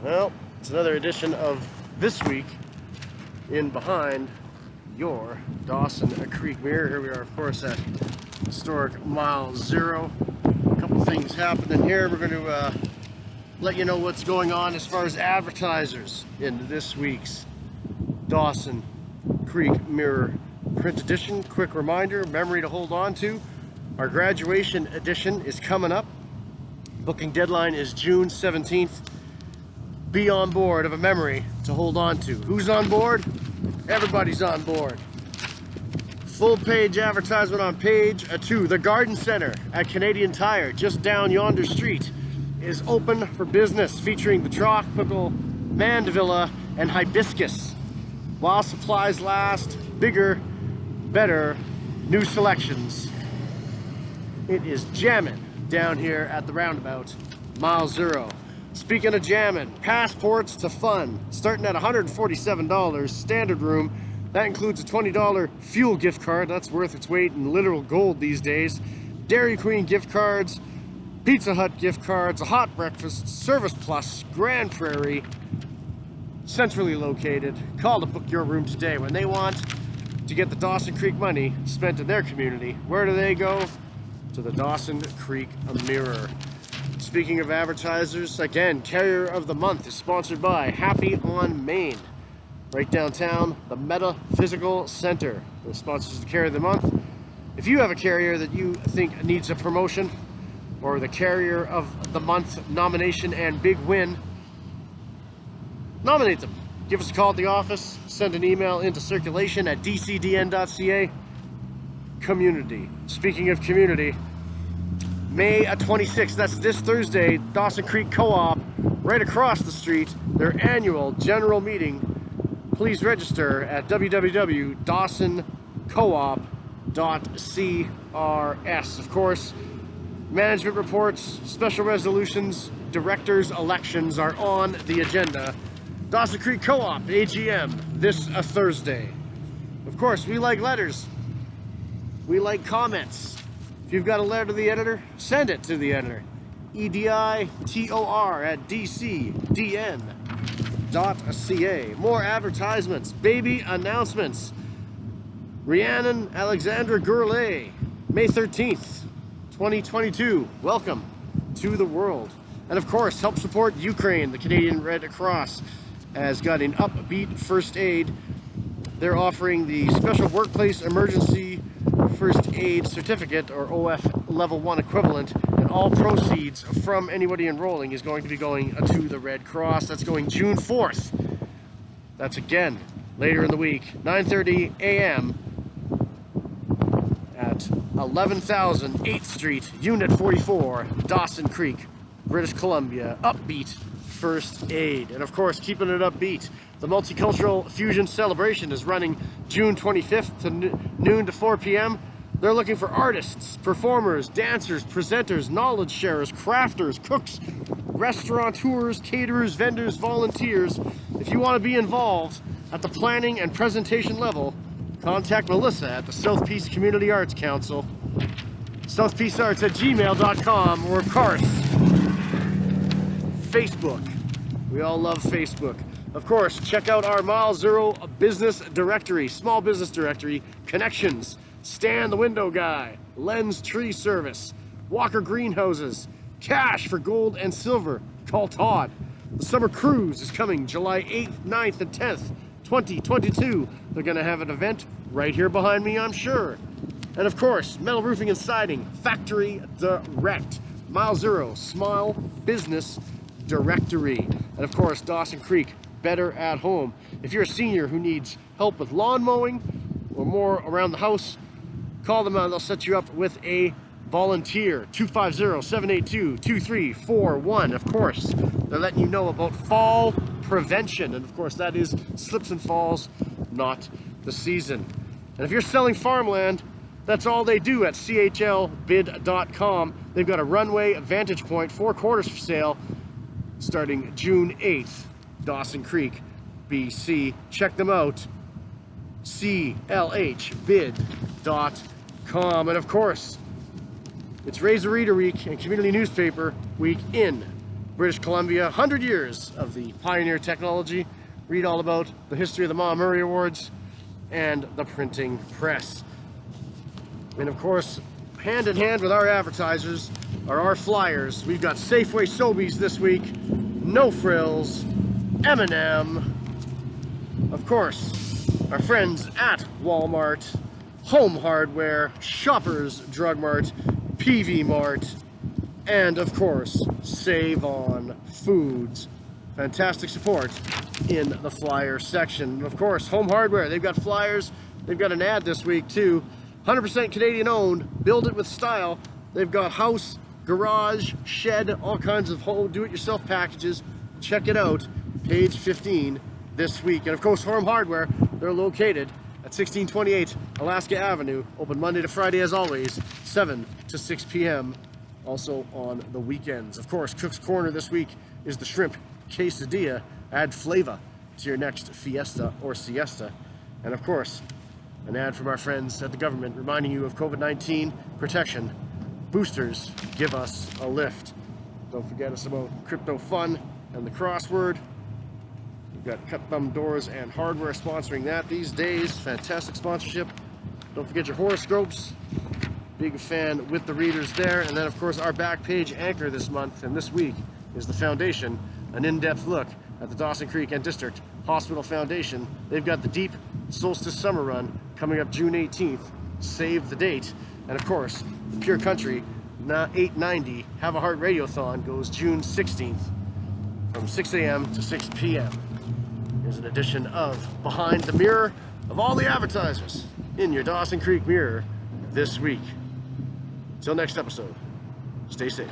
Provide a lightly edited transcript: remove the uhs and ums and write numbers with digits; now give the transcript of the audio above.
Well, it's another edition of This Week in Behind Your Dawson Creek Mirror. Here we are, of course, at historic Mile Zero. A couple things happening here. We're going to let you know what's going on as far as advertisers in this week's Dawson Creek Mirror print edition. Quick reminder, memory to hold on to. Our graduation edition is coming up. Booking deadline is June 17th. Be on board of a memory to hold on to. Who's on board? Everybody's on board. Full page advertisement on page 2. The Garden Center at Canadian Tire, just down yonder street, is open for business, featuring the tropical mandevilla and hibiscus. While supplies last, bigger, better, new selections. It is jamming down here at the roundabout, Mile Zero. Speaking of jamming, passports to fun, starting at $147, standard room. That includes a $20 fuel gift card. That's worth its weight in literal gold these days. Dairy Queen gift cards, Pizza Hut gift cards, a hot breakfast, Service Plus, Grand Prairie, centrally located. Call to book your room today. When they want to get the Dawson Creek money spent in their community, where do they go? To the Dawson Creek Mirror. Speaking of advertisers, again, Carrier of the Month is sponsored by Happy on Main. Right downtown, the Metaphysical Center. The sponsors the Carrier of the Month. If you have a carrier that you think needs a promotion, or the Carrier of the Month nomination and big win, nominate them. Give us a call at the office, send an email into circulation at dcdn.ca. Community. Speaking of community, May 26th, that's this Thursday, Dawson Creek Co-op, right across the street, their annual general meeting. Please register at www.dawsoncoop.crs. Of course, management reports, special resolutions, directors' elections are on the agenda. Dawson Creek Co-op AGM this Thursday. Of course, we like letters. We like comments. If you've got a letter to the editor, send it to the editor. editor@dcdn.ca. More advertisements, baby announcements. Rhiannon Alexandra Gourlay, May 13th, 2022. Welcome to the world. And of course, help support Ukraine. The Canadian Red Cross has got an upbeat first aid. They're offering the Special Workplace Emergency First Aid Certificate, or OF Level 1 equivalent, and all proceeds from anybody enrolling is going to be going to the Red Cross. That's going June 4th. That's again later in the week, 9:30 a.m. at 11,000 8th Street, Unit 44, Dawson Creek, British Columbia. Upbeat first aid. And of course, keeping it upbeat, the Multicultural Fusion Celebration is running June 25th to noon to 4 p.m. They're looking for artists, performers, dancers, presenters, knowledge sharers, crafters, cooks, restaurateurs, caterers, vendors, volunteers. If you want to be involved at the planning and presentation level, contact Melissa at the South Peace Community Arts Council, southpeacearts@gmail.com, or of course, Facebook. We all love Facebook. Of course, check out our Mile Zero business directory, small business directory, connections, Stan the Window Guy, Lens Tree Service, Walker Greenhouses, cash for gold and silver. Call Todd. The summer cruise is coming July 8th, 9th, and 10th, 2022. They're going to have an event right here behind me, I'm sure. And of course, metal roofing and siding, factory direct. Mile Zero, small business directory. And of course, Dawson Creek, better at home. If you're a senior who needs help with lawn mowing or more around the house, call them out. They'll set you up with a volunteer. 250-782-2341. Of course, they're letting you know about fall prevention. And of course, that is slips and falls, not the season. And if you're selling farmland, that's all they do at chlbid.com. They've got a runway Vantage Point 4 quarters for sale starting June 8th. Dawson Creek, BC. Check them out, clhbid.com. And of course, it's Razor Reader Week and Community Newspaper Week in British Columbia. 100 years of the pioneer technology. Read all about the history of the Ma Murray Awards and the printing press. And of course, hand in hand with our advertisers are our flyers. We've got Safeway Sobeys this week, No Frills, M&M, of course, our friends at Walmart, Home Hardware, Shoppers Drug Mart, PV Mart, and of course, Save On Foods. Fantastic support in the flyer section. And of course, Home Hardware, they've got flyers. They've got an ad this week too. 100% Canadian owned, build it with style. They've got house, garage, shed, all kinds of home do-it-yourself packages. Check it out, page 15 this week. And of course, Home Hardware, they're located at 1628 Alaska Avenue, open Monday to Friday as always, 7 to 6 p.m. also on the weekends. Of course, Cook's Corner this week is the shrimp quesadilla. Add flavor to your next fiesta or siesta. And of course, an ad from our friends at the government reminding you of COVID-19 protection. Boosters, give us a lift. Don't forget us about crypto fun and the crossword. We've got Cut Thumb Doors and Hardware sponsoring that these days. Fantastic sponsorship. Don't forget your horoscopes. Big fan with the readers there. And then of course our back page anchor this month and this week is the Foundation, an in-depth look at the Dawson Creek and District Hospital Foundation. They've got the Deep Solstice Summer Run coming up June 18th. Save the date. And of course, the Pure Country 890 Have a Heart Radiothon goes June 16th from 6 a.m. to 6 p.m. Here's an edition of Behind the Mirror of all the advertisers in your Dawson Creek Mirror this week. Until next episode, stay safe.